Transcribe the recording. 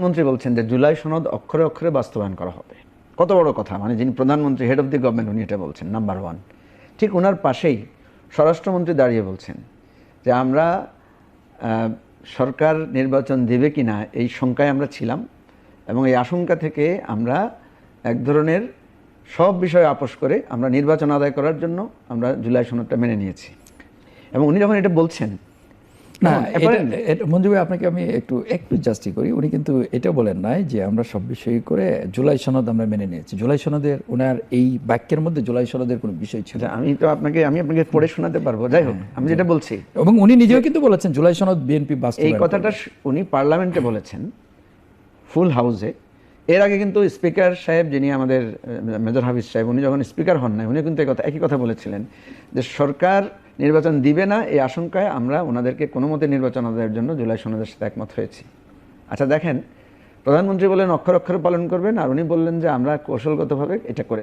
মন্ত্রী বলছেন যে জুলাই সনদ অক্ষরে অক্ষরে বাস্তবায়ন করা হবে। কত বড় কথা, মানে যিনি প্রধানমন্ত্রী, হেড অফ দি গভর্নমেন্ট, উনি এটা বলছেন, নাম্বার ওয়ান। ঠিক ওনার পাশেই স্বরাষ্ট্রমন্ত্রী দাঁড়িয়ে বলছেন যে আমরা সরকার নির্বাচন দেবে কি না এই শঙ্কায় আমরা ছিলাম, এবং এই আশঙ্কা থেকে আমরা এক ধরনের সব বিষয় আপোষ করে আমরা নির্বাচন আদায় করার জন্য আমরা জুলাই সনদটা মেনে নিয়েছি। এবং উনি যখন এটা বলছেন, না, মঞ্জু ভাই আপনাকে আমি একটু জাস্টি করি। উনি কিন্তু এটা বলেন নাই যে আমরা সব বিষয় করে জুলাই সনদ আমরা মেনে নিয়েছি। জুলাই সনদের ওনার এই বাক্যের মধ্যে জুলাই সনদের কোনো বিষয় ছিল না। আমি আপনাকে পড়ে শোনাতে পারবো। যাই হোক, আমি যেটা বলছি, এবং উনি নিজেও কিন্তু বলেছেন জুলাই সনদ বিএনপি বাস্তবায়ন এই কথাটা উনি পার্লামেন্টে বলেছেন, ফুল হাউসে। এর আগে কিন্তু স্পিকার সাহেব, যিনি আমাদের মেজর হাফিজ সাহেব, উনি যখন স্পিকার হন নাই, উনি কিন্তু একই কথা বলেছিলেন যে সরকার নির্বাচন দিবে না এই আশঙ্কায় আমরা ওনাদেরকে কোনো মতে নির্বাচন আদায়ের জন্য জুলাই সনদের সাথে একমত হয়েছি। আচ্ছা দেখেন, প্রধানমন্ত্রী বলেন অক্ষর অক্ষরে পালন করবেন, আর উনি বললেন যে আমরা কৌশলগতভাবে এটা করে